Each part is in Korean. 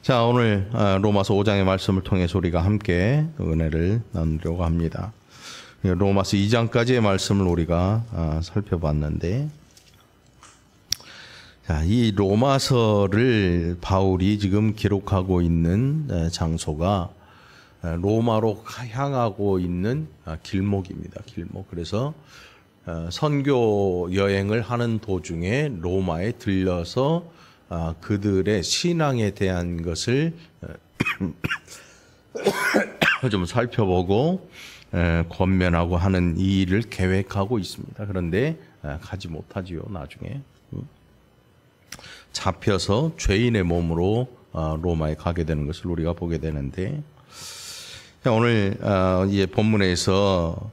자, 오늘 로마서 5장의 말씀을 통해서 우리가 함께 은혜를 나누려고 합니다. 로마서 2장까지의 말씀을 우리가 살펴봤는데, 자, 이 로마서를 바울이 지금 기록하고 있는 장소가 로마로 향하고 있는 길목입니다. 길목. 그래서 선교 여행을 하는 도중에 로마에 들려서 그들의 신앙에 대한 것을 좀 살펴보고 권면하고 하는 이 일을 계획하고 있습니다. 그런데 가지 못하지요. 나중에 잡혀서 죄인의 몸으로 로마에 가게 되는 것을 우리가 보게 되는데, 오늘 이 본문에서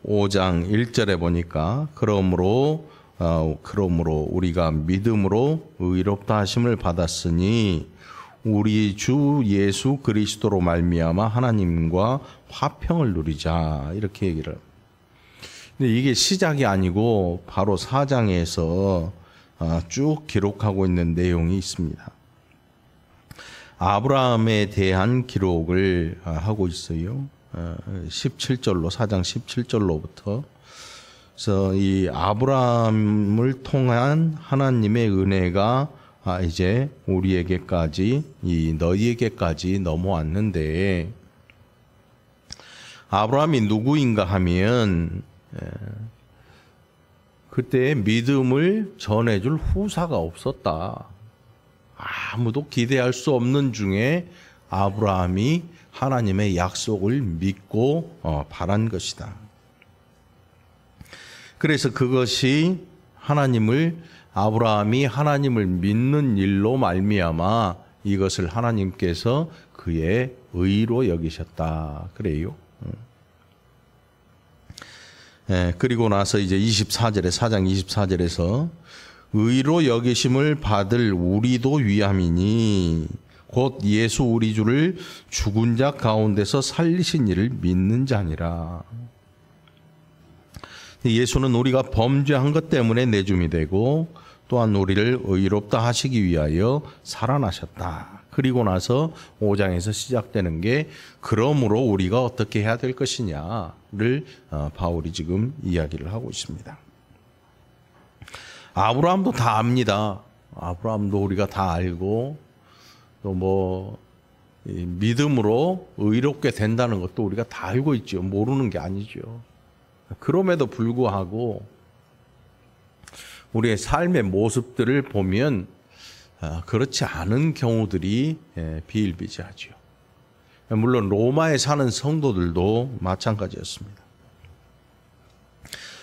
5장 1절에 보니까 그러므로 우리가 믿음으로 의롭다 하심을 받았으니 우리 주 예수 그리스도로 말미암아 하나님과 화평을 누리자, 이렇게 얘기를 합니다. 근데 이게 시작이 아니고 바로 4장에서 쭉 기록하고 있는 내용이 있습니다. 아브라함에 대한 기록을 하고 있어요. 17절로 4장 17절로부터. 그래서 이 아브라함을 통한 하나님의 은혜가 이제 우리에게까지, 너희에게까지 넘어왔는데, 아브라함이 누구인가 하면 그때 믿음을 전해줄 후사가 없었다. 아무도 기대할 수 없는 중에 아브라함이 하나님의 약속을 믿고 바란 것이다. 그래서 그것이 아브라함이 하나님을 믿는 일로 말미암아 이것을 하나님께서 그의 의로 여기셨다. 그래요. 그리고 나서 이제 24절에, 4장 24절에서 의로 여기심을 받을 우리도 위함이니 곧 예수 우리 주를 죽은 자 가운데서 살리신 이를 믿는 자니라. 예수는 우리가 범죄한 것 때문에 내줌이 되고 또한 우리를 의롭다 하시기 위하여 살아나셨다. 그리고 나서 5장에서 시작되는 게 그러므로 우리가 어떻게 해야 될 것이냐를 바울이 지금 이야기를 하고 있습니다. 아브라함도 다 압니다. 아브라함도 우리가 다 알고 또 믿음으로 의롭게 된다는 것도 우리가 다 알고 있죠. 모르는 게 아니죠. 그럼에도 불구하고 우리의 삶의 모습들을 보면 그렇지 않은 경우들이 비일비재하죠. 물론 로마에 사는 성도들도 마찬가지였습니다.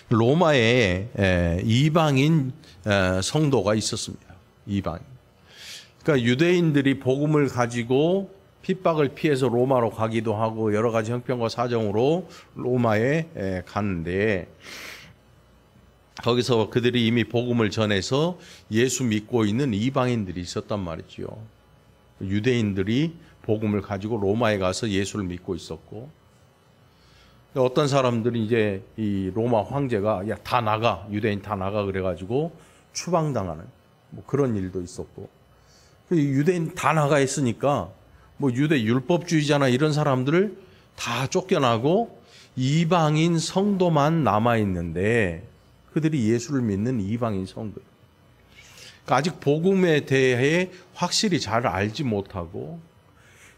로마에 이방인 성도가 있었습니다. 이방인. 그러니까 유대인들이 복음을 가지고 핍박을 피해서 로마로 가기도 하고 여러 가지 형편과 사정으로 로마에 갔는데, 거기서 그들이 이미 복음을 전해서 예수 믿고 있는 이방인들이 있었단 말이죠. 유대인들이 복음을 가지고 로마에 가서 예수를 믿고 있었고, 어떤 사람들이 이제 이 로마 황제가 야, 다 나가, 유대인 다 나가 그래가지고 추방당하는 그런 일도 있었고, 유대인 다 나가 있으니까 유대 율법주의자나 이런 사람들을 다 쫓겨나고 이방인 성도만 남아 있는데, 그들이 예수를 믿는 이방인 성도. 그러니까 아직 복음에 대해 확실히 잘 알지 못하고,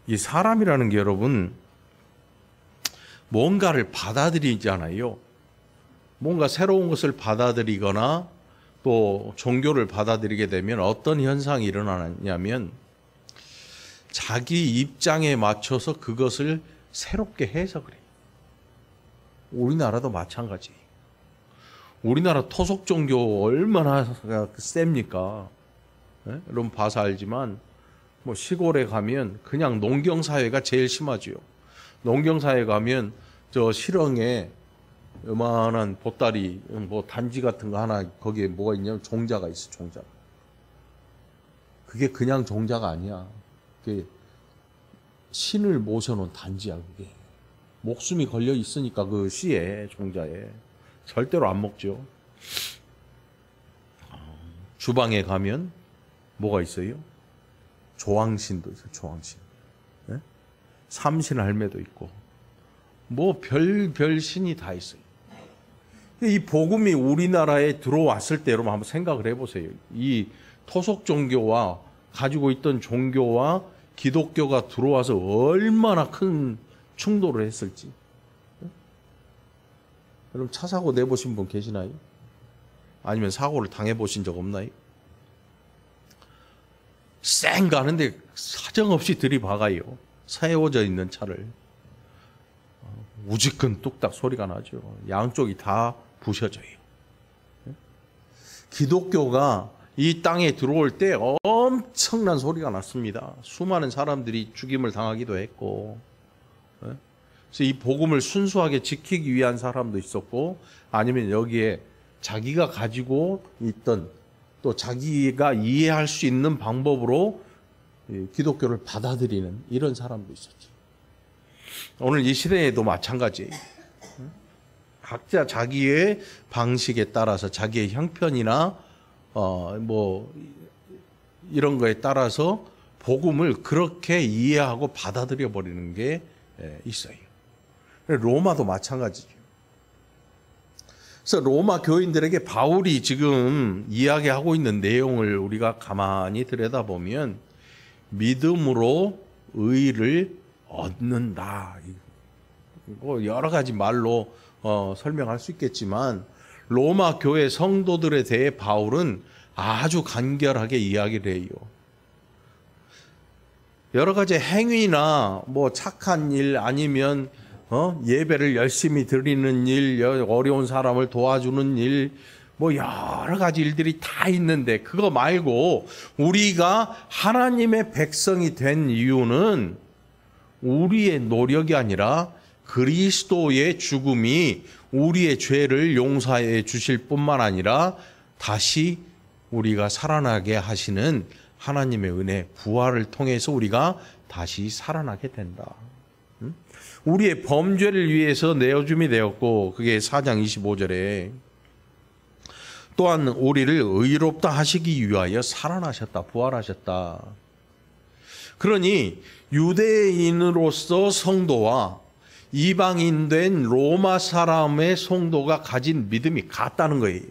이 사람이라는 게 여러분 뭔가를 받아들이잖아요. 뭔가 새로운 것을 받아들이거나 또 종교를 받아들이게 되면 어떤 현상이 일어나냐면 자기 입장에 맞춰서 그것을 새롭게 해석을 해요. 우리나라도 마찬가지예요. 우리나라 토속 종교 얼마나 셉니까? 네? 여러분 봐서 알지만 시골에 가면 그냥 농경사회가 제일 심하지요. 농경사회 가면 저 실형에 요만한 보따리 단지 같은 거 하나, 거기에 뭐가 있냐면 종자가 있어. 종자. 그게 그냥 종자가 아니야. 그게 신을 모셔놓은 단지야. 그게 목숨이 걸려 있으니까 그 씨에, 종자에 절대로 안 먹죠. 주방에 가면 뭐가 있어요? 조왕신도 있어요. 조왕신. 네? 삼신 할매도 있고 뭐 별 신이 다 있어요. 이 복음이 우리나라에 들어왔을 때 여러분 한번 생각을 해보세요. 이 토속 종교와 가지고 있던 종교와 기독교가 들어와서 얼마나 큰 충돌을 했을지. 여러분 차 사고 내보신 분 계시나요? 아니면 사고를 당해보신 적 없나요? 쌩 가는데 사정없이 들이박아요. 세워져 있는 차를. 우지끈 뚝딱 소리가 나죠. 양쪽이 다 부셔져요. 기독교가 이 땅에 들어올 때 엄청난 소리가 났습니다. 수많은 사람들이 죽임을 당하기도 했고, 그래서 이 복음을 순수하게 지키기 위한 사람도 있었고, 아니면 여기에 자기가 가지고 있던 또 자기가 이해할 수 있는 방법으로 기독교를 받아들이는 이런 사람도 있었죠. 오늘 이 시대에도 마찬가지예요. 각자 자기의 방식에 따라서 자기의 형편이나 뭐 이런 거에 따라서 복음을 그렇게 이해하고 받아들여 버리는 게 있어요. 로마도 마찬가지죠. 그래서 로마 교인들에게 바울이 지금 이야기하고 있는 내용을 우리가 가만히 들여다보면 믿음으로 의를 얻는다. 뭐 여러 가지 말로 설명할 수 있겠지만 로마 교회 성도들에 대해 바울은 아주 간결하게 이야기를 해요. 여러 가지 행위나 뭐 착한 일 아니면 예배를 열심히 드리는 일, 어려운 사람을 도와주는 일, 뭐 여러 가지 일들이 다 있는데 그거 말고 우리가 하나님의 백성이 된 이유는 우리의 노력이 아니라 그리스도의 죽음이 우리의 죄를 용서해 주실 뿐만 아니라 다시 우리가 살아나게 하시는 하나님의 은혜, 부활을 통해서 우리가 다시 살아나게 된다. 우리의 범죄를 위해서 내어줌이 되었고 그게 4장 25절에 또한 우리를 의롭다 하시기 위하여 살아나셨다, 부활하셨다. 그러니 유대인으로서 성도와 이방인 된 로마 사람의 성도가 가진 믿음이 같다는 거예요.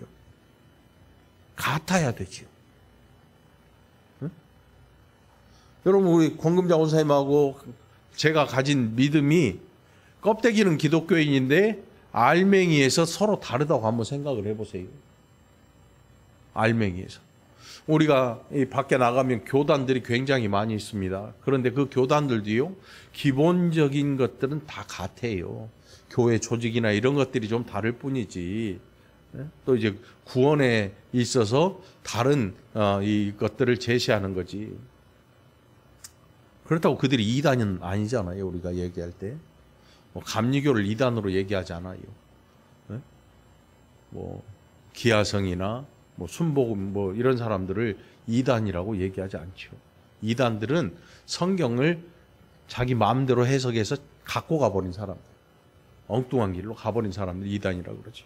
같아야 되죠. 응? 여러분 우리 권금자 원사님하고 제가 가진 믿음이 껍데기는 기독교인인데 알맹이에서 서로 다르다고 한번 생각을 해보세요. 알맹이에서. 우리가 이 밖에 나가면 교단들이 굉장히 많이 있습니다. 그런데 그 교단들도요, 기본적인 것들은 다 같아요. 교회 조직이나 이런 것들이 좀 다를 뿐이지. 또 이제 구원에 있어서 다른 이것들을 제시하는 거지. 그렇다고 그들이 이단은 아니잖아요. 우리가 얘기할 때. 뭐 감리교를 이단으로 얘기하지 않아요. 뭐 기아성이나 뭐 순복음 뭐 이런 사람들을 이단이라고 얘기하지 않죠. 이단들은 성경을 자기 마음대로 해석해서 갖고 가버린 사람들, 엉뚱한 길로 가버린 사람들 이단이라고 그러죠.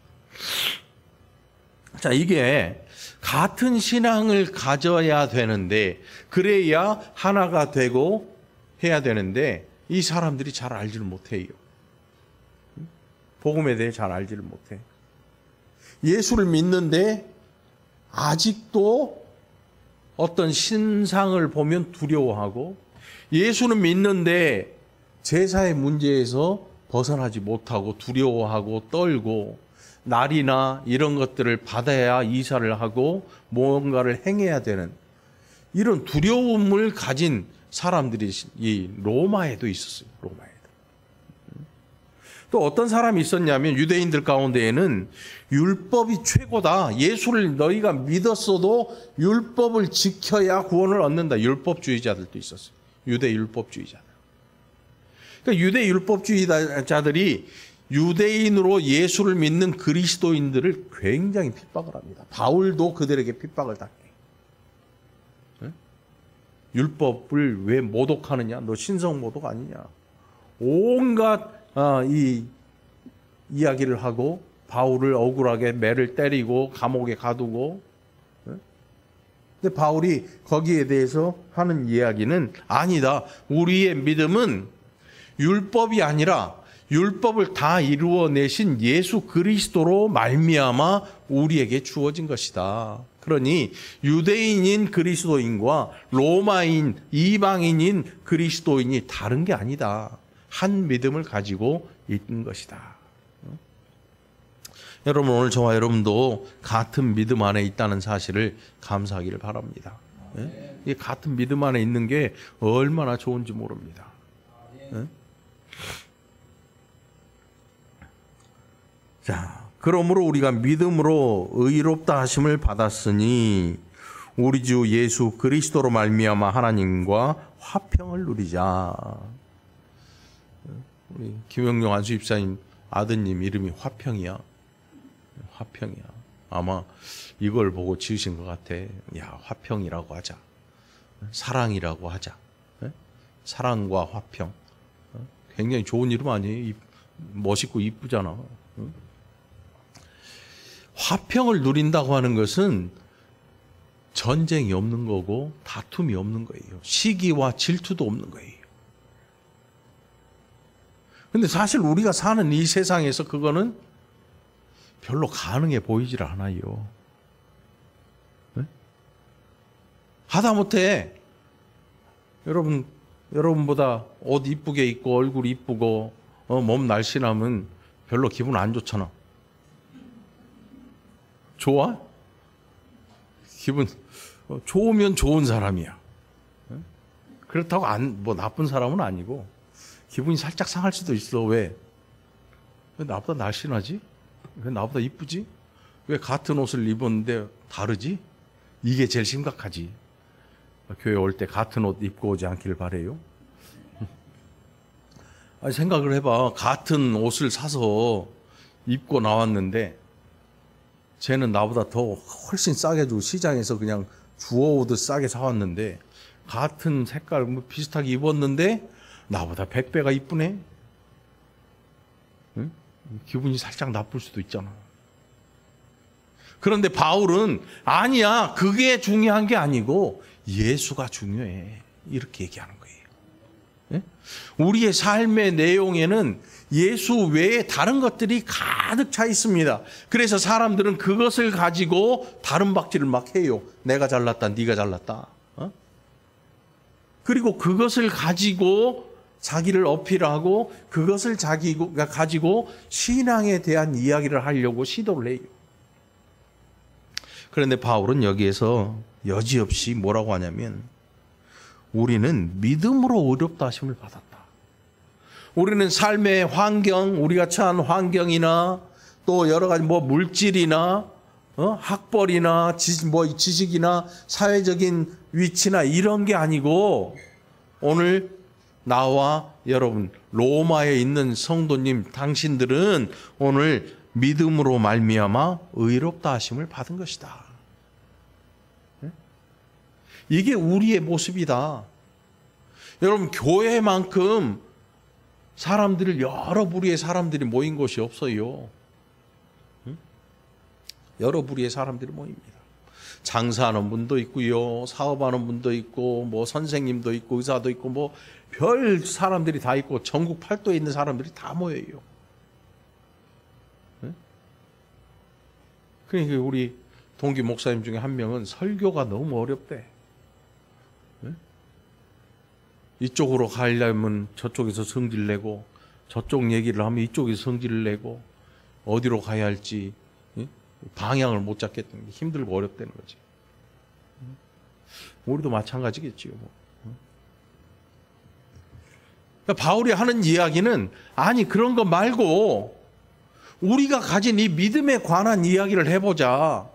자, 이게 같은 신앙을 가져야 되는데 그래야 하나가 되고 해야 되는데 이 사람들이 잘 알지를 못해요. 복음에 대해 잘 알지를 못해. 예수를 믿는데 아직도 어떤 신상을 보면 두려워하고 예수는 믿는데 제사의 문제에서 벗어나지 못하고 두려워하고 떨고 날이나 이런 것들을 받아야 이사를 하고 뭔가를 행해야 되는 이런 두려움을 가진 사람들이 이 로마에도 있었어요. 로마에도. 또 어떤 사람이 있었냐면 유대인들 가운데에는 율법이 최고다. 예수를 너희가 믿었어도 율법을 지켜야 구원을 얻는다. 율법주의자들도 있었어요. 유대 율법주의자들. 그러니까 유대 율법주의자들이 유대인으로 예수를 믿는 그리스도인들을 굉장히 핍박을 합니다. 바울도 그들에게 핍박을 당해. 율법을 왜 모독하느냐? 너 신성 모독 아니냐? 온갖 이 이야기를 하고 바울을 억울하게 매를 때리고 감옥에 가두고 근데 바울이 거기에 대해서 하는 이야기는 아니다. 우리의 믿음은 율법이 아니라 율법을 다 이루어내신 예수 그리스도로 말미암아 우리에게 주어진 것이다. 그러니 유대인인 그리스도인과 로마인 이방인인 그리스도인이 다른 게 아니다. 한 믿음을 가지고 있는 것이다. 여러분, 오늘 저와 여러분도 같은 믿음 안에 있다는 사실을 감사하기를 바랍니다. 이 같은 믿음 안에 있는 게 얼마나 좋은지 모릅니다. 자, 그러므로 우리가 믿음으로 의롭다 하심을 받았으니 우리 주 예수 그리스도로 말미암아 하나님과 화평을 누리자. 우리 김영용 안수집사님 아드님 이름이 화평이야. 화평이야. 아마 이걸 보고 지으신 것 같아. 야, 화평이라고 하자. 사랑이라고 하자. 사랑과 화평. 굉장히 좋은 이름 아니에요? 멋있고 이쁘잖아. 화평을 누린다고 하는 것은 전쟁이 없는 거고 다툼이 없는 거예요. 시기와 질투도 없는 거예요. 근데 사실 우리가 사는 이 세상에서 그거는 별로 가능해 보이질 않아요. 네? 하다못해 여러분보다 옷 이쁘게 입고 얼굴 이쁘고 몸 날씬하면 별로 기분 안 좋잖아. 좋아? 기분 좋으면 좋은 사람이야. 그렇다고 뭐 나쁜 사람은 아니고 기분이 살짝 상할 수도 있어. 왜 나보다 날씬하지? 왜 나보다 이쁘지? 왜 같은 옷을 입었는데 다르지? 이게 제일 심각하지. 교회 올 때 같은 옷 입고 오지 않기를 바래요. 아니, 생각을 해봐. 같은 옷을 사서 입고 나왔는데 쟤는 나보다 더 훨씬 싸게 주고 시장에서 그냥 주워오듯 싸게 사왔는데 같은 색깔 뭐 비슷하게 입었는데 나보다 100배가 이쁘네. 응? 기분이 살짝 나쁠 수도 있잖아. 그런데 바울은 아니야, 그게 중요한 게 아니고 예수가 중요해, 이렇게 얘기하는 거예요. 예? 우리의 삶의 내용에는 예수 외에 다른 것들이 가득 차 있습니다. 그래서 사람들은 그것을 가지고 다른 박질을 막 해요. 내가 잘났다, 네가 잘났다. 그리고 그것을 가지고 자기를 어필하고 그것을 자기가 가지고 신앙에 대한 이야기를 하려고 시도를 해요. 그런데 바울은 여기에서 여지없이 뭐라고 하냐면 우리는 믿음으로 의롭다 하심을 받았다. 우리는 삶의 환경, 우리가 처한 환경이나 또 여러 가지 뭐 물질이나 학벌이나 지식이나 사회적인 위치나 이런 게 아니고 오늘 나와 여러분 로마에 있는 성도님 당신들은 오늘 믿음으로 말미암아 의롭다 하심을 받은 것이다. 이게 우리의 모습이다. 여러분 교회만큼 사람들을 여러 부류의 사람들이 모인 곳이 없어요. 여러 부류의 사람들이 모입니다. 장사하는 분도 있고요, 사업하는 분도 있고, 뭐 선생님도 있고, 의사도 있고, 뭐 별 사람들이 다 있고, 전국 팔도에 있는 사람들이 다 모여요. 그러니까 우리 동기 목사님 중에 한 명은 설교가 너무 어렵대. 이쪽으로 가려면 저쪽에서 성질 내고, 저쪽 얘기를 하면 이쪽에서 성질을 내고, 어디로 가야 할지 방향을 못 잡겠다는 게 힘들고 어렵다는 거지. 우리도 마찬가지겠지요. 뭐. 그러니까 바울이 하는 이야기는 아니 그런 거 말고 우리가 가진 이 믿음에 관한 이야기를 해보자.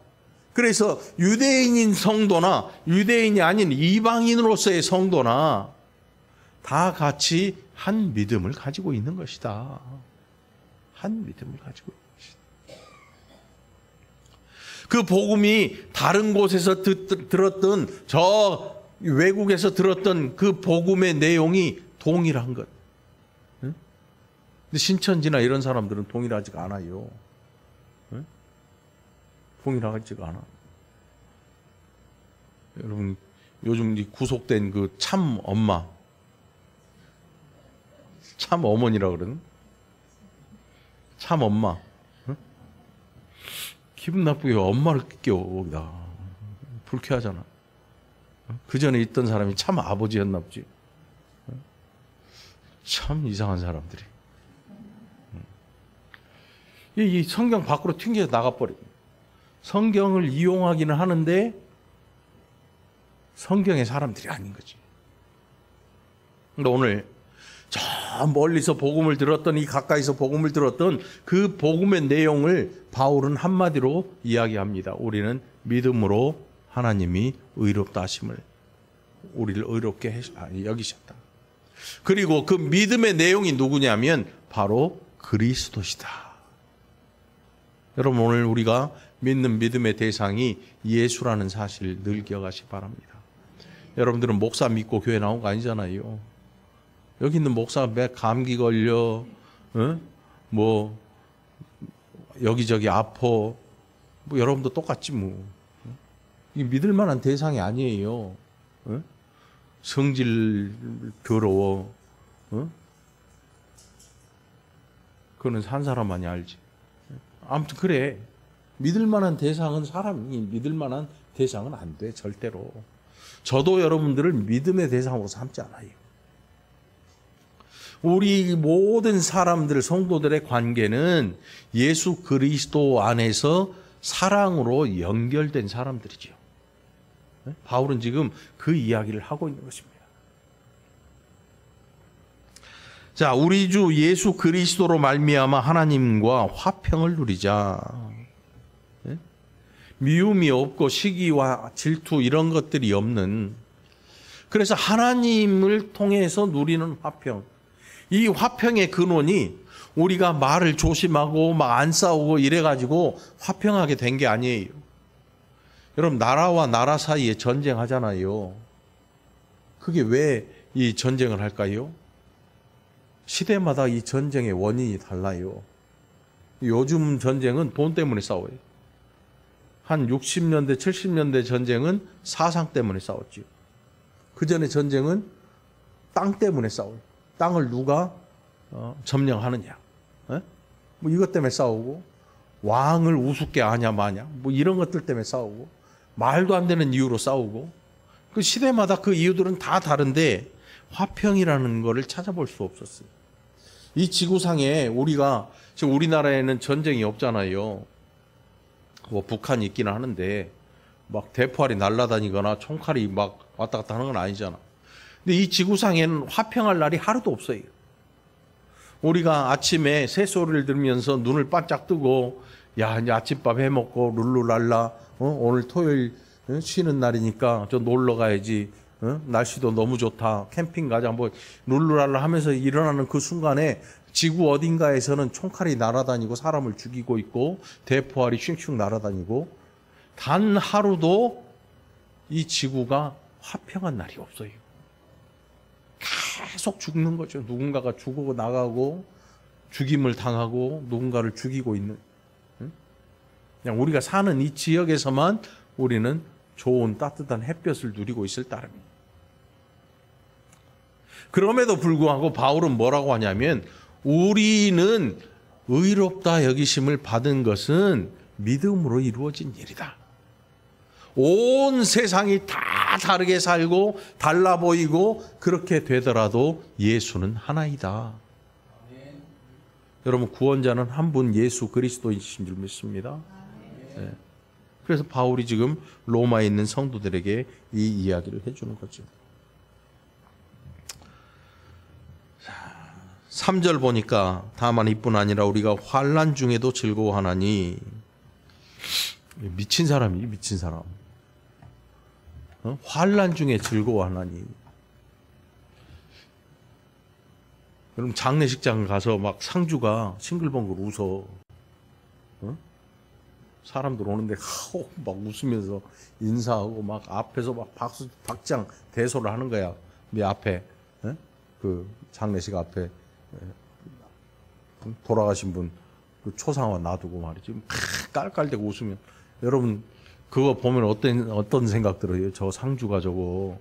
그래서 유대인인 성도나 유대인이 아닌 이방인으로서의 성도나 다 같이 한 믿음을 가지고 있는 것이다. 한 믿음을 가지고 있는 것이다. 그 복음이 다른 곳에서 들었던 저 외국에서 들었던 그 복음의 내용이 동일한 것. 근데 신천지나 이런 사람들은 동일하지가 않아요. 동일하지가 않아. 여러분 요즘 이 구속된 그 참 엄마, 참 어머니라 그러는? 참 엄마. 응? 기분 나쁘게 엄마를 껴 거기다. 불쾌하잖아. 그 전에 있던 사람이 참 아버지였나 보지. 참 이상한 사람들이. 이 성경 밖으로 튕겨서 나가버려. 성경을 이용하기는 하는데 성경의 사람들이 아닌 거지. 근데 오늘 저 멀리서 복음을 들었던, 이 가까이서 복음을 들었던 그 복음의 내용을 바울은 한마디로 이야기합니다. 우리는 믿음으로 하나님이 의롭다 하심을, 우리를 의롭게 여기셨다. 그리고 그 믿음의 내용이 누구냐면 바로 그리스도시다. 여러분 오늘 우리가 믿는 믿음의 대상이 예수라는 사실 늘 기억하시기 바랍니다. 여러분들은 목사 믿고 교회 나온 거 아니잖아요. 여기 있는 목사가 매 감기 걸려, 뭐 여기저기 아파, 뭐 여러분도 똑같지 뭐. 이게 믿을 만한 대상이 아니에요. 성질 더러워. 그거는 산 사람만이 알지. 아무튼 그래. 믿을 만한 대상은, 사람이 믿을 만한 대상은 안 돼, 절대로. 저도 여러분들을 믿음의 대상으로 삼지 않아요. 우리 모든 사람들, 성도들의 관계는 예수 그리스도 안에서 사랑으로 연결된 사람들이죠. 바울은 지금 그 이야기를 하고 있는 것입니다. 자, 우리 주 예수 그리스도로 말미암아 하나님과 화평을 누리자. 미움이 없고 시기와 질투 이런 것들이 없는, 그래서 하나님을 통해서 누리는 화평. 이 화평의 근원이 우리가 말을 조심하고 막 안 싸우고 이래가지고 화평하게 된 게 아니에요. 여러분 나라와 나라 사이에 전쟁하잖아요. 그게 왜 이 전쟁을 할까요? 시대마다 이 전쟁의 원인이 달라요. 요즘 전쟁은 돈 때문에 싸워요. 한 60년대, 70년대 전쟁은 사상 때문에 싸웠죠. 그 전에 전쟁은 땅 때문에 싸워요. 땅을 누가 점령하느냐. 뭐 이것 때문에 싸우고, 왕을 우습게 하냐 마냐, 뭐 이런 것들 때문에 싸우고, 말도 안 되는 이유로 싸우고. 그 시대마다 그 이유들은 다 다른데 화평이라는 거를 찾아볼 수 없었어요. 이 지구상에 우리가 지금 우리나라에는 전쟁이 없잖아요. 뭐 북한이 있기는 하는데 막 대포알이 날아다니거나 총칼이 막 왔다 갔다 하는 건 아니잖아. 근데 이 지구상에는 화평할 날이 하루도 없어요. 우리가 아침에 새소리를 들으면서 눈을 반짝 뜨고, 야 이제 아침밥 해먹고 룰루랄라, 오늘 토요일 쉬는 날이니까 저 놀러 가야지, 날씨도 너무 좋다, 캠핑 가자, 뭐 룰루랄라 하면서 일어나는 그 순간에 지구 어딘가에서는 총칼이 날아다니고 사람을 죽이고 있고 대포알이 슝슝 날아다니고, 단 하루도 이 지구가 화평한 날이 없어요. 계속 죽는 거죠. 누군가가 죽고 나가고 죽임을 당하고 누군가를 죽이고 있는. 그냥 우리가 사는 이 지역에서만 우리는 좋은 따뜻한 햇볕을 누리고 있을 따름입니다. 그럼에도 불구하고 바울은 뭐라고 하냐면, 우리는 의롭다 여기심을 받은 것은 믿음으로 이루어진 일이다. 온 세상이 다 다르게 살고 달라 보이고 그렇게 되더라도 예수는 하나이다. 여러분 구원자는 한 분 예수 그리스도이신 줄 믿습니다. 네. 그래서 바울이 지금 로마에 있는 성도들에게 이 이야기를 해주는 거죠. 3절 보니까 다만 이뿐 아니라 우리가 환난 중에도 즐거워하나니. 미친 사람이 미친 사람. 환난 중에 즐거워하나니. 여러분 장례식장 가서 막 상주가 싱글벙글 웃어. 사람들 오는데 막 웃으면서 인사하고 막 앞에서 막 박수 박장 대소를 하는 거야. 네 앞에 그 장례식 앞에 돌아가신 분 그 초상화 놔두고 말이지 깔깔대고 웃으면, 여러분 그거 보면 어떤 생각 들어요? 저 상주가 저거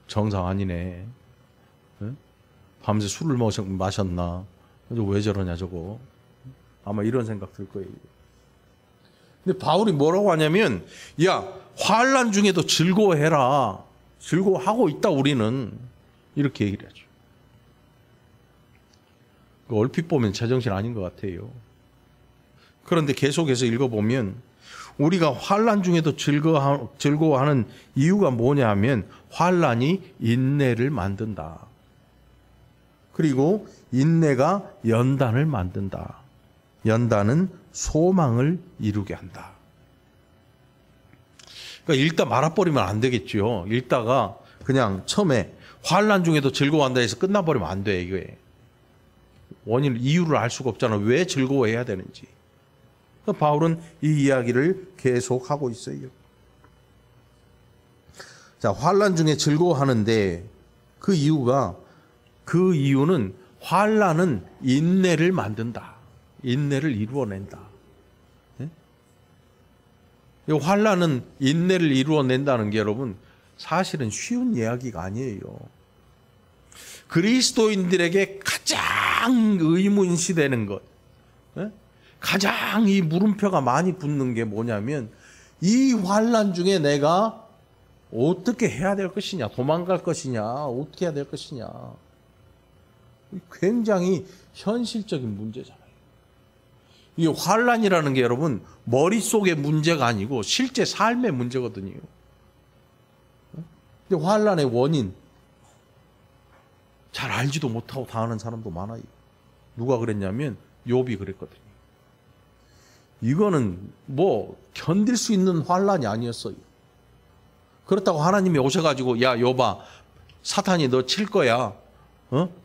정상 아니네. 응? 밤새 술을 마셨나? 왜 저러냐 저거. 아마 이런 생각 들 거예요. 근데 바울이 뭐라고 하냐면, 야, 환난 중에도 즐거워해라. 즐거워하고 있다 우리는. 이렇게 얘기를 하죠. 얼핏 보면 제정신 아닌 것 같아요. 그런데 계속해서 읽어보면 우리가 환난 중에도 즐거워하는 이유가 뭐냐 하면 환난이 인내를 만든다. 그리고 인내가 연단을 만든다. 연단은 소망을 이루게 한다. 그러니까 읽다 말아버리면 안 되겠죠. 읽다가 그냥 처음에 환난 중에도 즐거워한다 해서 끝나버리면 안 돼. 이게 이유를 알 수가 없잖아. 왜 즐거워해야 되는지. 바울은 이 이야기를 계속하고 있어요. 자, 환난 중에 즐거워하는데 그 이유는 환난은 인내를 만든다. 인내를 이루어낸다. 네? 이 환난은 인내를 이루어낸다는 게 여러분 사실은 쉬운 이야기가 아니에요. 그리스도인들에게 가장 의문시되는 것, 네? 가장 이 물음표가 많이 붙는 게 뭐냐면 이 환난 중에 내가 어떻게 해야 될 것이냐, 도망갈 것이냐, 어떻게 해야 될 것이냐. 굉장히 현실적인 문제잖아요. 이 환난이라는 게 여러분 머릿속의 문제가 아니고 실제 삶의 문제거든요. 근데 환난의 원인 잘 알지도 못하고 당하는 사람도 많아요. 누가 그랬냐면 욥이 그랬거든요. 이거는 뭐 견딜 수 있는 환난이 아니었어요. 그렇다고 하나님이 오셔가지고 야 욥아 사탄이 너 칠 거야.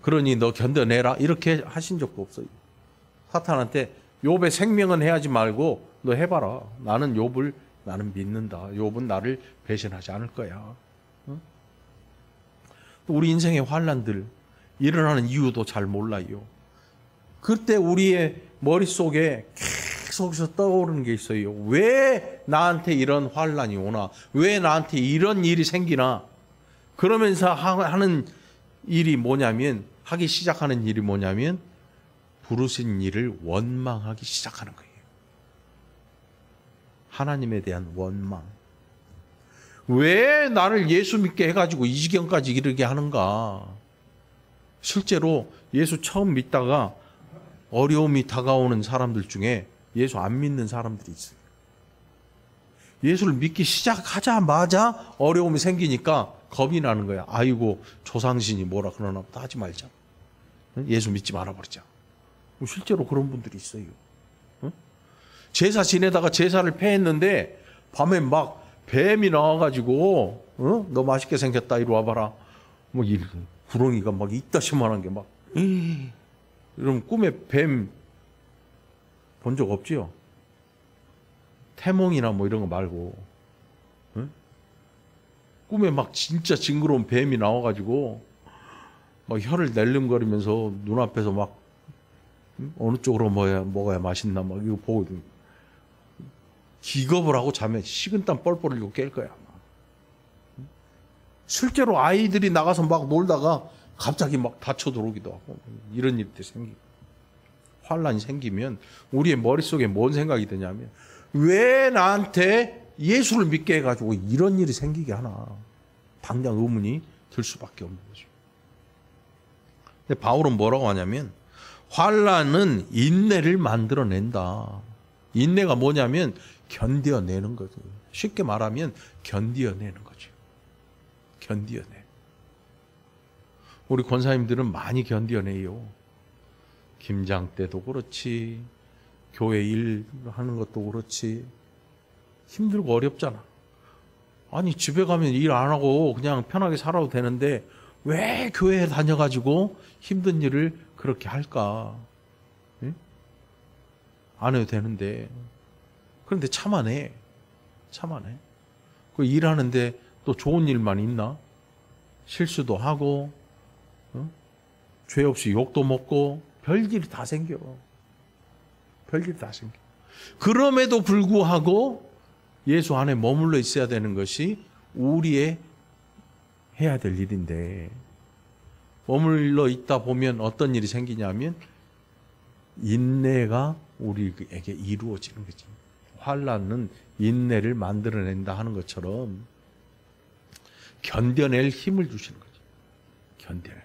그러니 너 견뎌내라. 이렇게 하신 적도 없어요. 사탄한테 욥의 생명은 해하지 말고 너 해봐라. 나는 욥을 믿는다. 욥은 나를 배신하지 않을 거야. 우리 인생의 환난들 일어나는 이유도 잘 몰라요. 그때 우리의 머릿속에 계속해서 떠오르는 게 있어요. 왜 나한테 이런 환난이 오나? 왜 나한테 이런 일이 생기나? 그러면서 하는 일이 뭐냐면, 하기 시작하는 일이 뭐냐면 부르신 일을 원망하기 시작하는 거예요. 하나님에 대한 원망. 왜 나를 예수 믿게 해가지고 이 지경까지 이르게 하는가? 실제로 예수 처음 믿다가 어려움이 다가오는 사람들 중에 예수 안 믿는 사람들이 있어요. 예수를 믿기 시작하자마자 어려움이 생기니까 겁이 나는 거야. 아이고 조상신이 뭐라 그러나 보다 하지 말자. 예수 믿지 말아버리자. 실제로 그런 분들이 있어요. 제사 지내다가 제사를 패했는데 밤에 막 뱀이 나와가지고 너 맛있게 생겼다 이리 와봐라. 뭐 이 구렁이가 막 이따시만한 게 막 이러면 꿈에 뱀 본 적 없지요? 태몽이나 뭐 이런 거 말고 꿈에 막 진짜 징그러운 뱀이 나와가지고 막 혀를 낼름거리면서 눈앞에서 막 어느 쪽으로 먹어야 맛있나 막 이거 보고 기겁을 하고 잠에 식은땀 뻘뻘 흘리고 깰 거야. 실제로 아이들이 나가서 막 놀다가 갑자기 막 다쳐 들어오기도 하고 이런 일들이 생기고 환난이 생기면 우리의 머릿속에 뭔 생각이 드냐면 왜 나한테 예수를 믿게 해가지고 이런 일이 생기게 하나. 당장 의문이 들 수밖에 없는 거죠. 근데 바울은 뭐라고 하냐면 환난은 인내를 만들어낸다. 인내가 뭐냐면 견뎌내는 거죠. 쉽게 말하면 견뎌내는 거죠. 견뎌내. 우리 권사님들은 많이 견뎌내요. 김장 때도 그렇지, 교회 일 하는 것도 그렇지, 힘들고 어렵잖아. 아니 집에 가면 일 안 하고 그냥 편하게 살아도 되는데 왜 교회에 다녀가지고 힘든 일을 그렇게 할까? 응? 안 해도 되는데. 그런데 참아내. 그 일하는데 또 좋은 일만 있나? 실수도 하고, 죄 없이 욕도 먹고, 별일이 다 생겨. 별일이 다 생겨. 그럼에도 불구하고 예수 안에 머물러 있어야 되는 것이 우리의 해야 될 일인데, 머물러 있다 보면 어떤 일이 생기냐면 인내가 우리에게 이루어지는 거지. 환난은 인내를 만들어낸다 하는 것처럼 견뎌낼 힘을 주시는 거죠. 견뎌낼.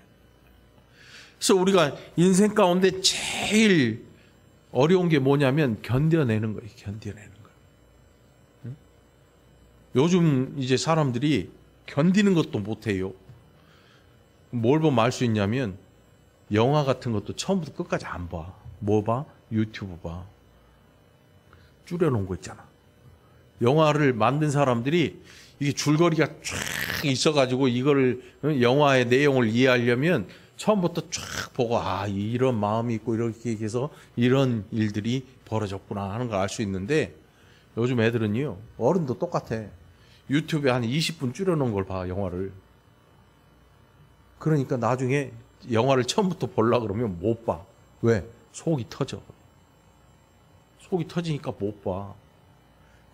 그래서 우리가 인생 가운데 제일 어려운 게 뭐냐면 견뎌내는 거예요. 견뎌내는 거예요. 응? 요즘 이제 사람들이 견디는 것도 못해요. 뭘 보면 알 수 있냐면 영화 같은 것도 처음부터 끝까지 안 봐. 뭐 봐? 유튜브 봐. 줄여놓은 거 있잖아. 영화를 만든 사람들이 이게 줄거리가 쫙 있어가지고 이거를 영화의 내용을 이해하려면 처음부터 쫙 보고 이런 마음이 있고 이렇게 해서 이런 일들이 벌어졌구나 하는 걸 알 수 있는데 요즘 애들은요 어른도 똑같아. 유튜브에 한 20분 줄여놓은 걸 봐 영화를. 그러니까 나중에 영화를 처음부터 보려고 그러면 못 봐. 왜? 속이 터져. 속이 터지니까 못 봐.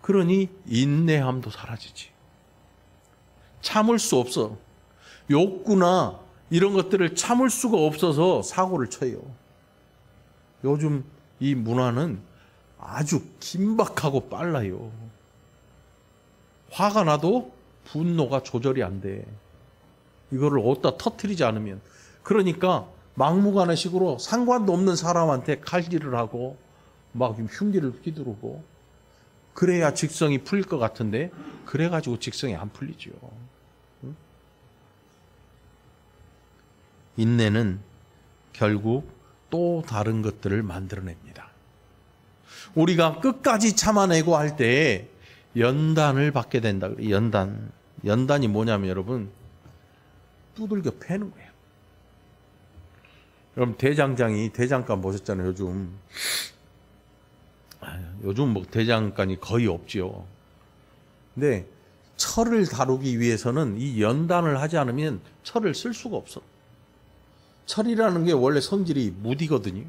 그러니 인내함도 사라지지. 참을 수 없어. 욕구나 이런 것들을 참을 수가 없어서 사고를 쳐요. 요즘 이 문화는 아주 긴박하고 빨라요. 화가 나도 분노가 조절이 안 돼. 이거를 어디다 터뜨리지 않으면. 그러니까 막무가내식으로 상관도 없는 사람한테 칼질을 하고 막 흉기를 휘두르고 그래야 직성이 풀릴 것 같은데 그래가지고 직성이 안 풀리죠. 응? 인내는 결국 또 다른 것들을 만들어냅니다. 우리가 끝까지 참아내고 할 때 연단을 받게 된다. 연단이 뭐냐면 여러분 두들겨 패는 거예요. 여러분 대장장이 대장간 보셨잖아요. 요즘 뭐 대장간이 거의 없죠. 근데 철을 다루기 위해서는 이 연단을 하지 않으면 철을 쓸 수가 없어. 철이라는 게 원래 성질이 무디거든요.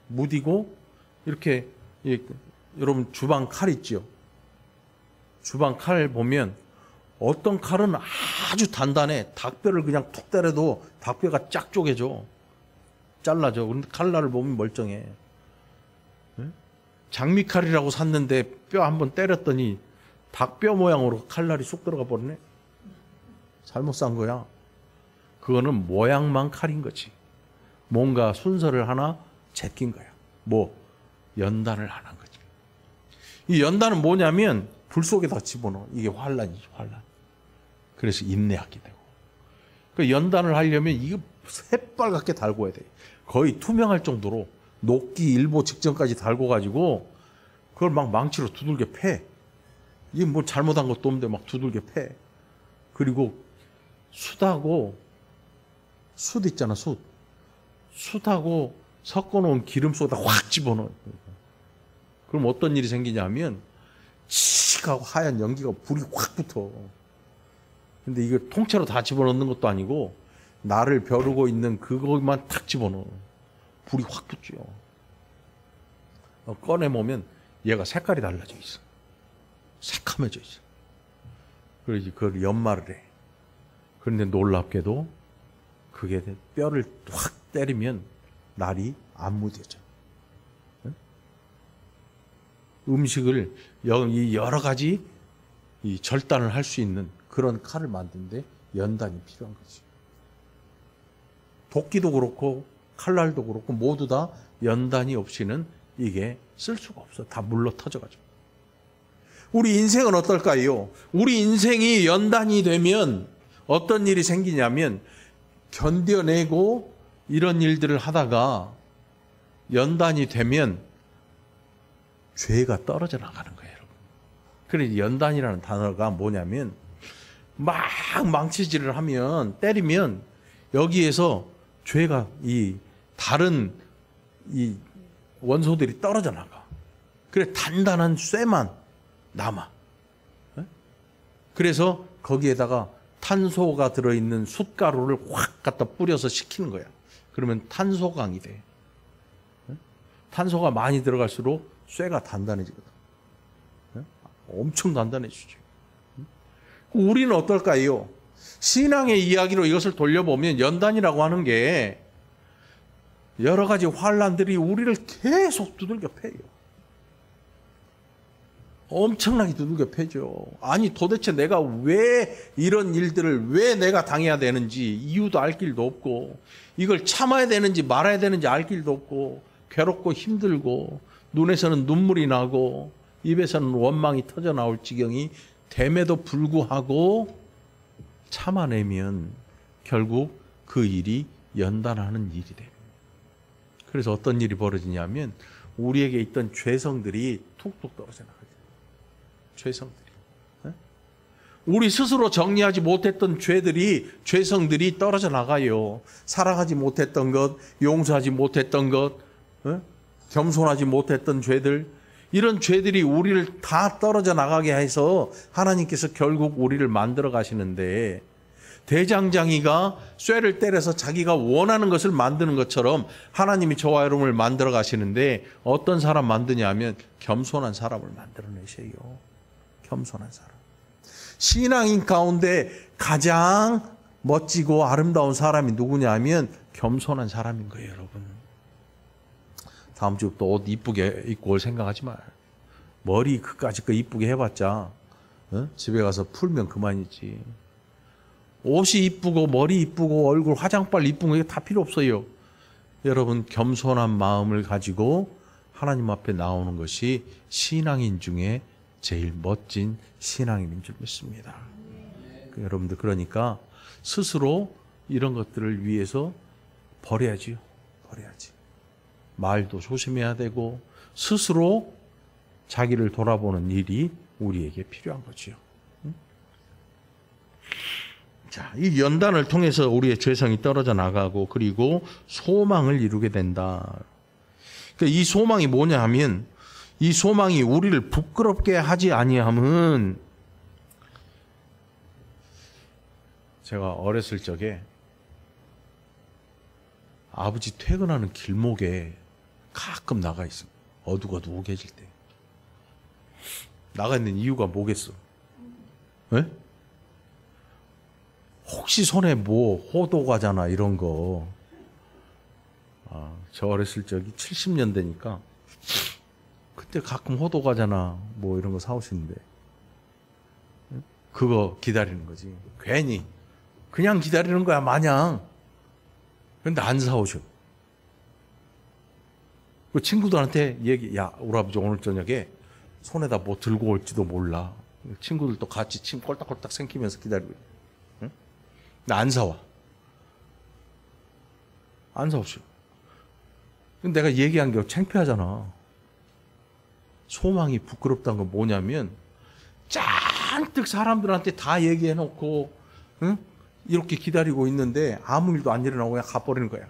무디고 이렇게 여러분 주방 칼 있죠. 주방 칼 보면 어떤 칼은 아주 단단해. 닭뼈를 그냥 툭 때려도 닭뼈가 쫙 쪼개져. 잘라져. 근데 칼날을 보면 멀쩡해. 장미칼이라고 샀는데 뼈 한번 때렸더니 닭뼈 모양으로 칼날이 쑥 들어가 버리네. 잘못 산 거야. 그거는 모양만 칼인 거지. 뭔가 순서를 하나 제낀 거야. 뭐? 연단을 안 한 거지. 이 연단은 뭐냐면 불 속에다 집어넣어. 이게 환란이지, 환란. 그래서 인내하게 되고. 그 연단을 하려면 이거 새빨갛게 달궈야 돼. 거의 투명할 정도로 녹기 일보 직전까지 달궈가지고 그걸 막 망치로 두들겨 패. 이게 뭐 잘못한 것도 없는데 막 두들겨 패. 그리고 숯 있잖아, 숯. 숯하고 섞어놓은 기름 속에다 확 집어넣어. 그럼 어떤 일이 생기냐면 칙 하고 하얀 연기가 불이 확 붙어. 근데 이거 통째로 다 집어넣는 것도 아니고 나를 벼르고 있는 그것만 탁 집어넣어. 불이 확 붙죠. 꺼내보면 얘가 색깔이 달라져 있어. 새카매져 있어. 그래서 그걸 연마를 해. 그런데 놀랍게도 그게 뼈를 확 때리면 날이 안 무뎌져. 음식을 여러 가지 이 절단을 할 수 있는 그런 칼을 만드는데 연단이 필요한 거지. 도끼도 그렇고 칼날도 그렇고 모두 다 연단이 없이는 이게 쓸 수가 없어. 다 물러 터져가지고. 우리 인생은 어떨까요? 우리 인생이 연단이 되면 어떤 일이 생기냐면 견뎌내고 이런 일들을 하다가 연단이 되면 죄가 떨어져 나가는 거예요, 여러분. 그래서 연단이라는 단어가 뭐냐면 막 망치질을 하면 때리면 여기에서 죄가 이 다른 이 원소들이 떨어져 나가. 그래 단단한 쇠만 남아. 그래서 거기에다가 탄소가 들어있는 숯가루를 확 갖다 뿌려서 식히는 거야. 그러면 탄소강이 돼. 탄소가 많이 들어갈수록 쇠가 단단해지거든. 엄청 단단해지죠. 우리는 어떨까요? 신앙의 이야기로 이것을 돌려보면 연단이라고 하는 게 여러 가지 환란들이 우리를 계속 두들겨 패요. 엄청나게 두들겨 패죠. 아니 도대체 내가 왜 이런 일들을 왜 내가 당해야 되는지 이유도 알 길도 없고, 이걸 참아야 되는지 말아야 되는지 알 길도 없고, 괴롭고 힘들고 눈에서는 눈물이 나고 입에서는 원망이 터져 나올 지경이 됨에도 불구하고 참아내면 결국 그 일이 연단하는 일이 돼요. 그래서 어떤 일이 벌어지냐면 우리에게 있던 죄성들이 툭툭 떨어져 나가죠. 죄성들이. 우리 스스로 정리하지 못했던 죄성들이 떨어져 나가요. 사랑하지 못했던 것, 용서하지 못했던 것, 겸손하지 못했던 죄들, 이런 죄들이 우리를 다 떨어져 나가게 해서 하나님께서 결국 우리를 만들어 가시는데, 대장장이가 쇠를 때려서 자기가 원하는 것을 만드는 것처럼 하나님이 저와 여러분을 만들어 가시는데 어떤 사람 만드냐면 겸손한 사람을 만들어내세요. 겸손한 사람. 신앙인 가운데 가장 멋지고 아름다운 사람이 누구냐면 겸손한 사람인 거예요, 여러분. 다음 주부터 옷 이쁘게 입고 올 생각하지 마요. 머리 그까짓 거 이쁘게 해봤자 집에 가서 풀면 그만이지. 옷이 이쁘고 머리 이쁘고 얼굴 화장빨 이쁜 거 다 필요 없어요. 여러분, 겸손한 마음을 가지고 하나님 앞에 나오는 것이 신앙인 중에 제일 멋진 신앙인인 줄 믿습니다. 여러분들, 그러니까 스스로 이런 것들을 위해서 버려야지요. 버려야지. 말도 조심해야 되고 스스로 자기를 돌아보는 일이 우리에게 필요한 거지요. 자, 이 연단을 통해서 우리의 죄성이 떨어져 나가고 그리고 소망을 이루게 된다. 그러니까 이 소망이 뭐냐 하면, 이 소망이 우리를 부끄럽게 하지 아니함은, 제가 어렸을 적에 아버지 퇴근하는 길목에 가끔 나가 있어. 어둑어둑해질 때. 나가 있는 이유가 뭐겠어? 네? 혹시 손에 뭐 호두과자나 이런 거, 저 어렸을 적이 70년대니까 그때 가끔 호두과자나 뭐 이런 거 사오시는데 그거 기다리는 거지. 괜히 그냥 기다리는 거야 마냥. 근데 안 사오셔. 그 친구들한테 야, 우리 아버지 오늘 저녁에 손에다 뭐 들고 올지도 몰라. 친구들도 같이 침 꼴딱꼴딱 생기면서 기다리고. 응? 근데 안 사와. 안 사오셔. 근데 내가 얘기한 게 창피하잖아. 소망이 부끄럽다는 건 뭐냐면, 잔뜩 사람들한테 다 얘기해놓고, 응? 이렇게 기다리고 있는데 아무 일도 안 일어나고 그냥 가버리는 거야.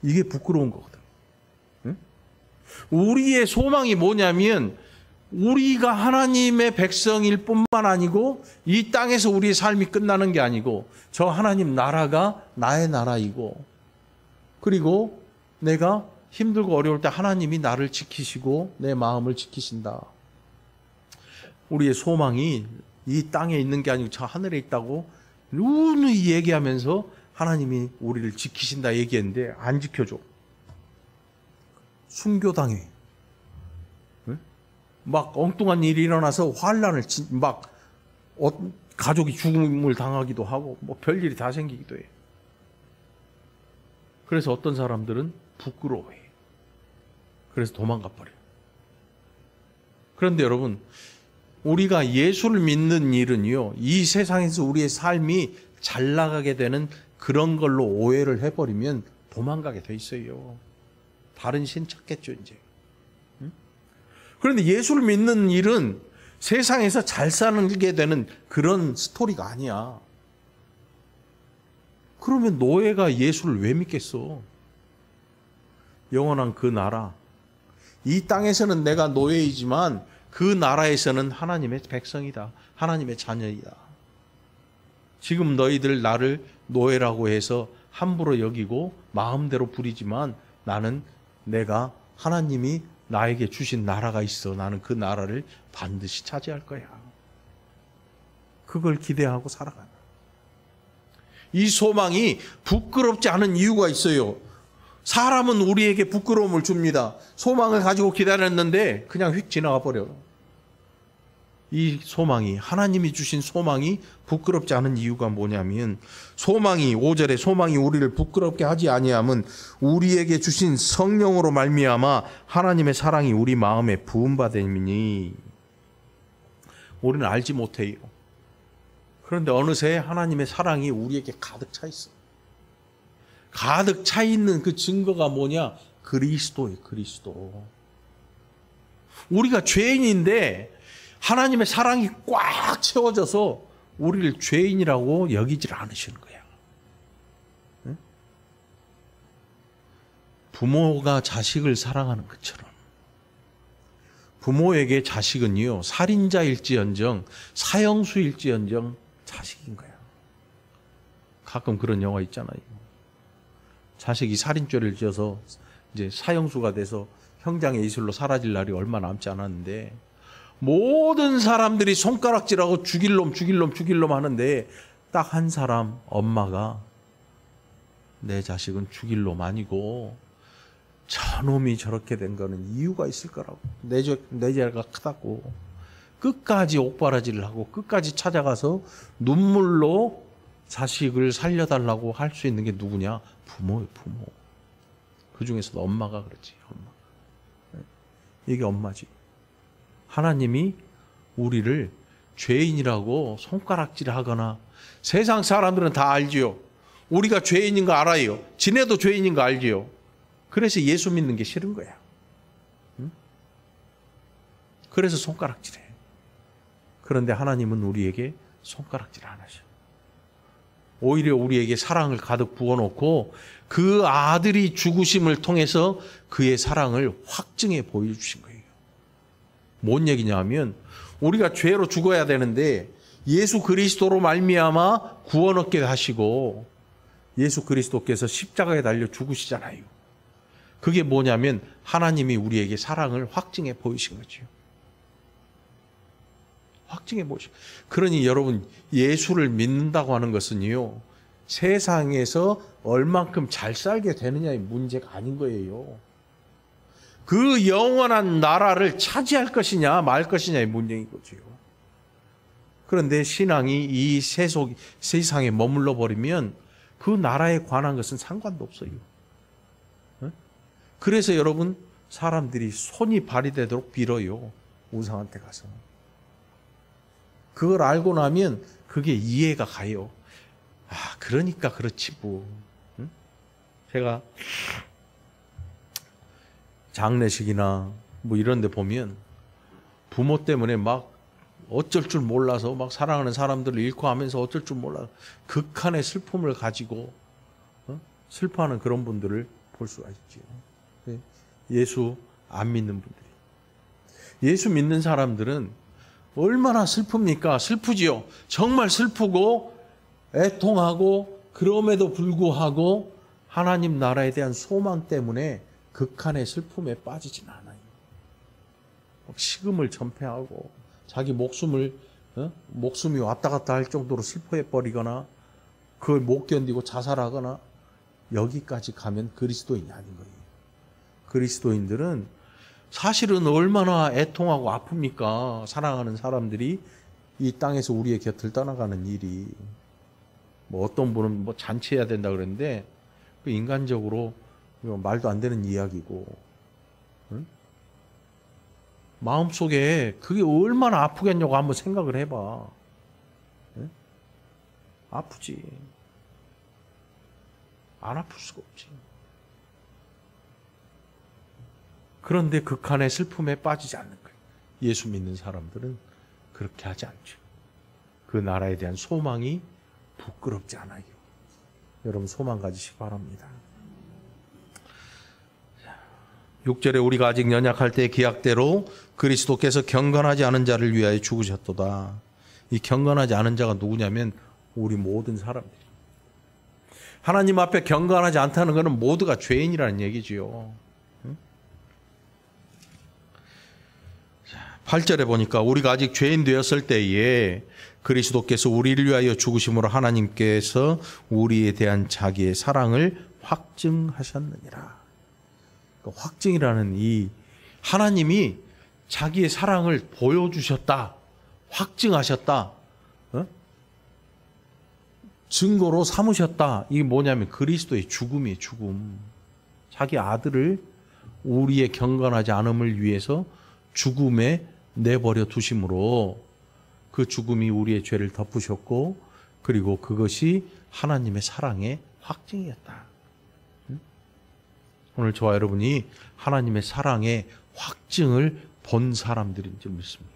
이게 부끄러운 거거든. 응? 우리의 소망이 뭐냐면, 우리가 하나님의 백성일 뿐만 아니고 이 땅에서 우리의 삶이 끝나는 게 아니고 저 하나님 나라가 나의 나라이고, 그리고 내가 힘들고 어려울 때 하나님이 나를 지키시고 내 마음을 지키신다. 우리의 소망이 이 땅에 있는 게 아니고 저 하늘에 있다고 누누이 얘기하면서 하나님이 우리를 지키신다 얘기했는데 안 지켜줘. 순교당해. 막 엉뚱한 일이 일어나서 환란을 막 가족이 죽음을 당하기도 하고 뭐 별일이 다 생기기도 해. 그래서 어떤 사람들은 부끄러워해. 그래서 도망가 버려. 그런데 여러분, 우리가 예수를 믿는 일은요, 이 세상에서 우리의 삶이 잘 나가게 되는 그런 걸로 오해를 해버리면 도망가게 돼 있어요. 다른 신 찾겠죠, 이제. 그런데 예수를 믿는 일은 세상에서 잘 살게 되는 그런 스토리가 아니야. 그러면 노예가 예수를 왜 믿겠어? 영원한 그 나라, 이 땅에서는 내가 노예이지만 그 나라에서는 하나님의 백성이다. 하나님의 자녀이다. 지금 너희들 나를 노예라고 해서 함부로 여기고 마음대로 부리지만 나는 내가 하나님이 나에게 주신 나라가 있어. 나는 그 나라를 반드시 차지할 거야. 그걸 기대하고 살아가는. 이 소망이 부끄럽지 않은 이유가 있어요. 사람은 우리에게 부끄러움을 줍니다. 소망을 가지고 기다렸는데 그냥 휙 지나가 버려요. 이 소망이, 하나님이 주신 소망이 부끄럽지 않은 이유가 뭐냐면, 소망이, 5절에 소망이 우리를 부끄럽게 하지 아니함은 우리에게 주신 성령으로 말미암아 하나님의 사랑이 우리 마음에 부음받음이니. 우리는 알지 못해요. 그런데 어느새 하나님의 사랑이 우리에게 가득 차 있어. 가득 차 있는 그 증거가 뭐냐? 그리스도예요, 그리스도. 우리가 죄인인데 하나님의 사랑이 꽉 채워져서 우리를 죄인이라고 여기질 않으시는 거야. 응? 부모가 자식을 사랑하는 것처럼 부모에게 자식은요, 살인자일지언정 사형수일지언정 자식인 거야. 가끔 그런 영화 있잖아요. 자식이 살인죄를 지어서 이제 사형수가 돼서 형장의 이슬로 사라질 날이 얼마 남지 않았는데, 모든 사람들이 손가락질하고 죽일 놈 하는데 딱 한 사람, 엄마가 내 자식은 죽일 놈 아니고 저놈이 저렇게 된 거는 이유가 있을 거라고. 내 죄가 크다고. 끝까지 옥바라지를 하고 끝까지 찾아가서 눈물로 자식을 살려달라고 할 수 있는 게 누구냐? 부모예요, 부모. 그 중에서도 엄마가 그렇지, 엄마. 이게 엄마지. 하나님이 우리를 죄인이라고 손가락질하거나, 세상 사람들은 다 알지요. 우리가 죄인인 거 알아요. 지네도 죄인인 거 알지요. 그래서 예수 믿는 게 싫은 거야. 응? 그래서 손가락질해. 그런데 하나님은 우리에게 손가락질 안 하셔. 오히려 우리에게 사랑을 가득 부어놓고 그 아들이 죽으심을 통해서 그의 사랑을 확증해 보여주신 거예요. 뭔 얘기냐면, 우리가 죄로 죽어야 되는데 예수 그리스도로 말미암아 구원 얻게 하시고 예수 그리스도께서 십자가에 달려 죽으시잖아요. 그게 뭐냐면 하나님이 우리에게 사랑을 확증해 보이신 거죠. 확증해 보이신. 그러니 여러분, 예수를 믿는다고 하는 것은요, 세상에서 얼만큼 잘 살게 되느냐의 문제가 아닌 거예요. 그 영원한 나라를 차지할 것이냐 말 것이냐의 문제인 거죠. 그런데 신앙이 이 세상에 머물러 버리면 그 나라에 관한 것은 상관도 없어요. 그래서 여러분, 사람들이 손이 발휘되도록 빌어요. 우상한테 가서. 그걸 알고 나면 그게 이해가 가요. 아, 그러니까 그렇지 뭐. 제가 장례식이나 뭐 이런 데 보면 부모 때문에 막 어쩔 줄 몰라서 막 사랑하는 사람들을 잃고 하면서 어쩔 줄 몰라 극한의 슬픔을 가지고 슬퍼하는 그런 분들을 볼 수가 있죠. 예수 안 믿는 분들이. 예수 믿는 사람들은 얼마나 슬픕니까? 슬프지요. 정말 슬프고 애통하고, 그럼에도 불구하고 하나님 나라에 대한 소망 때문에 극한의 슬픔에 빠지진 않아요. 식음을 전폐하고 자기 목숨이 왔다 갔다 할 정도로 슬퍼해 버리거나 그걸 못 견디고 자살하거나, 여기까지 가면 그리스도인이 아닌 거예요. 그리스도인들은 사실은 얼마나 애통하고 아픕니까? 사랑하는 사람들이 이 땅에서 우리의 곁을 떠나가는 일이. 뭐 어떤 분은 뭐 잔치해야 된다 그랬는데 그 인간적으로 말도 안 되는 이야기고, 응? 마음속에 그게 얼마나 아프겠냐고 한번 생각을 해봐. 응? 아프지. 안 아플 수가 없지. 그런데 극한의 슬픔에 빠지지 않는 거예요. 예수 믿는 사람들은 그렇게 하지 않죠. 그 나라에 대한 소망이 부끄럽지 않아요. 여러분, 소망 가지시기 바랍니다. 6절에 우리가 아직 연약할 때 기약대로 그리스도께서 경건하지 않은 자를 위하여 죽으셨도다. 이 경건하지 않은 자가 누구냐면 우리 모든 사람들. 하나님 앞에 경건하지 않다는 것은 모두가 죄인이라는 얘기지요. 8절에 보니까 우리가 아직 죄인 되었을 때에 그리스도께서 우리를 위하여 죽으심으로 하나님께서 우리에 대한 자기의 사랑을 확증하셨느니라. 그러니까 확증이라는 이 하나님이 자기의 사랑을 보여주셨다. 확증하셨다. 증거로 삼으셨다. 이게 뭐냐면 그리스도의 죽음이에요. 죽음. 자기 아들을 우리의 경건하지 않음을 위해서 죽음에 내버려 두심으로 그 죽음이 우리의 죄를 덮으셨고 그리고 그것이 하나님의 사랑의 확증이었다. 오늘 저와 여러분이 하나님의 사랑의 확증을 본 사람들인 줄 믿습니다.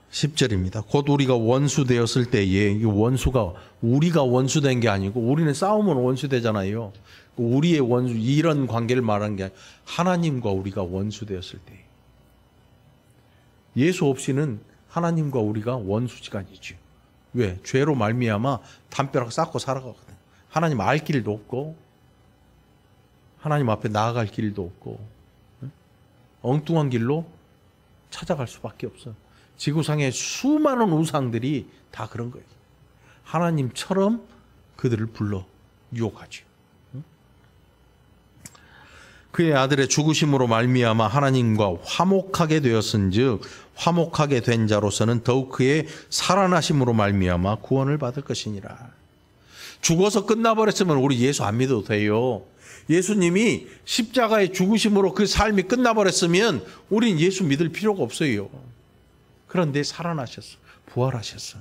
10절입니다. 곧 우리가 원수 되었을 때에, 이 원수가 우리가 원수된 게 아니고 우리는 싸우면 원수되잖아요. 우리의 원수, 이런 관계를 말하는 게 아니라 하나님과 우리가 원수 되었을 때. 예수 없이는 하나님과 우리가 원수지가 아니죠. 왜? 죄로 말미암아 담벼락 쌓고 살아가거든. 하나님 알 길도 없고 하나님 앞에 나아갈 길도 없고 엉뚱한 길로 찾아갈 수밖에 없어. 지구상의 수많은 우상들이 다 그런 거예요. 하나님처럼 그들을 불러 유혹하죠. 그의 아들의 죽으심으로 말미암아 하나님과 화목하게 되었은즉 화목하게 된 자로서는 더욱 그의 살아나심으로 말미암아 구원을 받을 것이니라. 죽어서 끝나버렸으면 우리 예수 안 믿어도 돼요. 예수님이 십자가의 죽으심으로 그 삶이 끝나버렸으면 우린 예수 믿을 필요가 없어요. 그런데 살아나셨어. 부활하셨어.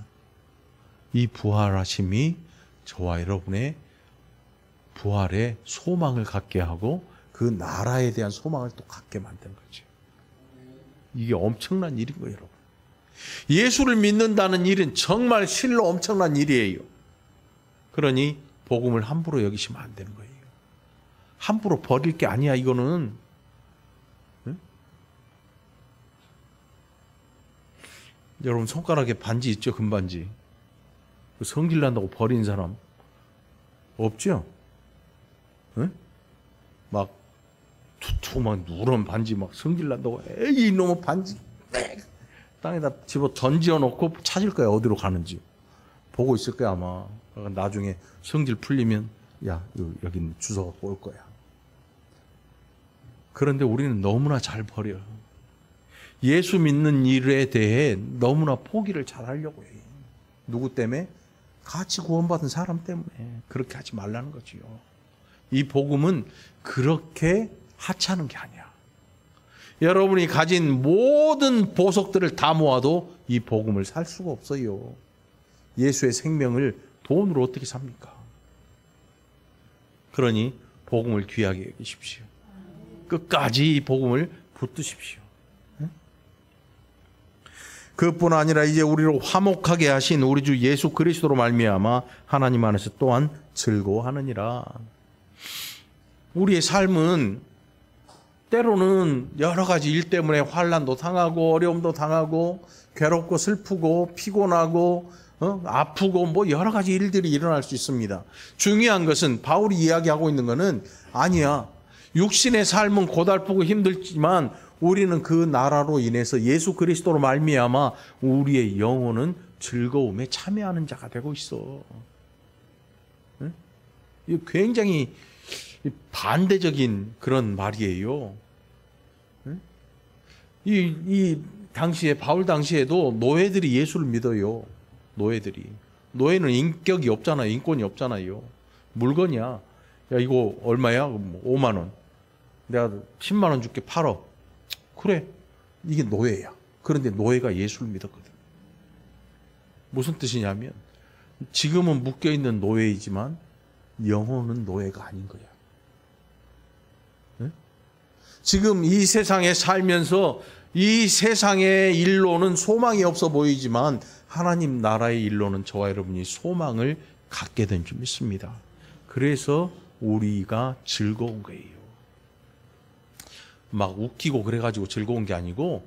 이 부활하심이 저와 여러분의 부활의 소망을 갖게 하고 그 나라에 대한 소망을 또 갖게 만든 거죠. 이게 엄청난 일인 거예요, 여러분. 예수를 믿는다는 일은 정말 실로 엄청난 일이에요. 그러니 복음을 함부로 여기시면 안 되는 거예요. 함부로 버릴 게 아니야, 이거는. 응? 여러분 손가락에 반지 있죠, 금반지. 성질 난다고 버린 사람 없죠? 응? 막 투투 막 누런 반지 막 성질 난다고 에이 이놈의 반지 땅에다 집어 던져 놓고 찾을 거야. 어디로 가는지 보고 있을 거야 아마. 나중에 성질 풀리면 야 여기 주워 갖고 올 거야. 그런데 우리는 너무나 잘 버려. 예수 믿는 일에 대해 너무나 포기를 잘 하려고 해. 누구 때문에? 같이 구원받은 사람 때문에. 그렇게 하지 말라는 거지요. 이 복음은 그렇게 하찮은 게 아니야. 여러분이 가진 모든 보석들을 다 모아도 이 복음을 살 수가 없어요. 예수의 생명을 돈으로 어떻게 삽니까? 그러니 복음을 귀하게 여기십시오. 끝까지 이 복음을 붙드십시오. 그뿐 아니라 이제 우리를 화목하게 하신 우리 주 예수 그리스도로 말미암아 하나님 안에서 또한 즐거워하느니라. 우리의 삶은 때로는 여러 가지 일 때문에 환난도 당하고 어려움도 당하고 괴롭고 슬프고 피곤하고 아프고 뭐 여러 가지 일들이 일어날 수 있습니다. 중요한 것은 바울이 이야기하고 있는 것은 아니야. 육신의 삶은 고달프고 힘들지만 우리는 그 나라로 인해서 예수 그리스도로 말미암아 우리의 영혼은 즐거움에 참여하는 자가 되고 있어. 이거 굉장히 반대적인 그런 말이에요. 이 당시에 바울 당시에도 노예들이 예수를 믿어요. 노예는 인격이 없잖아요. 인권이 없잖아요. 물건이야. 야 이거 얼마야? 5만 원. 내가 10만 원 줄게 팔어. 그래. 이게 노예야. 그런데 노예가 예수를 믿었거든. 무슨 뜻이냐면 지금은 묶여있는 노예이지만 영혼은 노예가 아닌 거야. 네? 지금 이 세상에 살면서 이 세상의 일로는 소망이 없어 보이지만 하나님 나라의 일로는 저와 여러분이 소망을 갖게 된 줄 믿습니다. 그래서 우리가 즐거운 거예요. 막 웃기고 그래가지고 즐거운 게 아니고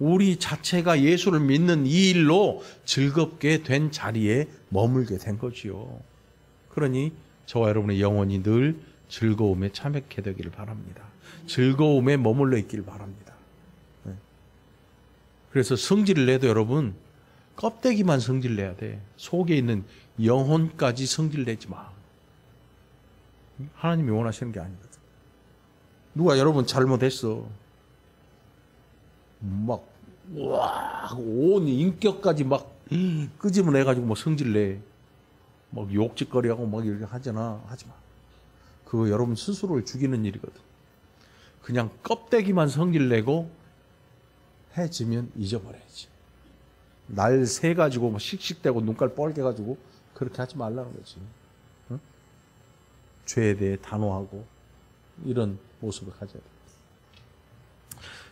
우리 자체가 예수를 믿는 이 일로 즐겁게 된 자리에 머물게 된 거지요. 그러니 저와 여러분의 영혼이 늘 즐거움에 참여하게 되기를 바랍니다. 즐거움에 머물러 있기를 바랍니다. 그래서 성질을 내도 여러분 껍데기만 성질 내야 돼. 속에 있는 영혼까지 성질 내지 마. 하나님이 원하시는 게 아니거든. 누가 여러분 잘못했어. 막 온 인격까지 막 끄집어내가지고 뭐 성질 내. 막 욕짓거리하고 막 이렇게 하잖아. 하지 마. 그거 여러분 스스로를 죽이는 일이거든. 그냥 껍데기만 성질 내고 해지면 잊어버려야지. 날 새 가지고 막 씩씩대고 눈깔 뻘게 가지고 그렇게 하지 말라는 거지. 응? 죄에 대해 단호하고 이런 모습을 가져야 돼.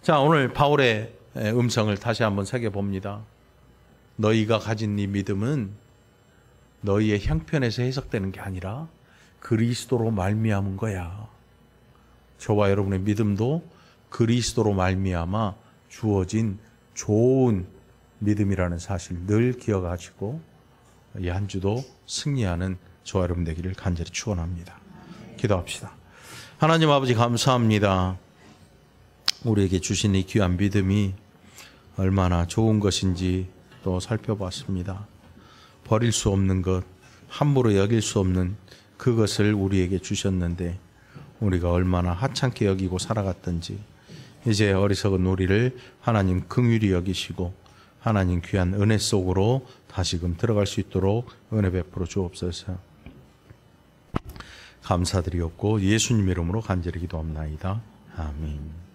자, 오늘 바울의 음성을 다시 한번 새겨봅니다. 너희가 가진 이 믿음은 너희의 형편에서 해석되는 게 아니라 그리스도로 말미암은 거야. 저와 여러분의 믿음도 그리스도로 말미암아 주어진 좋은 믿음이라는 사실 늘 기억하시고 이 한 주도 승리하는 저와 여러분 되기를 간절히 축원합니다. 기도합시다. 하나님 아버지 감사합니다. 우리에게 주신 이 귀한 믿음이 얼마나 좋은 것인지 또 살펴봤습니다. 버릴 수 없는 것, 함부로 여길 수 없는 그것을 우리에게 주셨는데 우리가 얼마나 하찮게 여기고 살아갔던지 이제 어리석은 우리를 하나님 긍휼히 여기시고 하나님 귀한 은혜 속으로 다시금 들어갈 수 있도록 은혜 베풀어 주옵소서. 감사드리옵고 예수님 이름으로 간절히 기도합나이다. 아멘.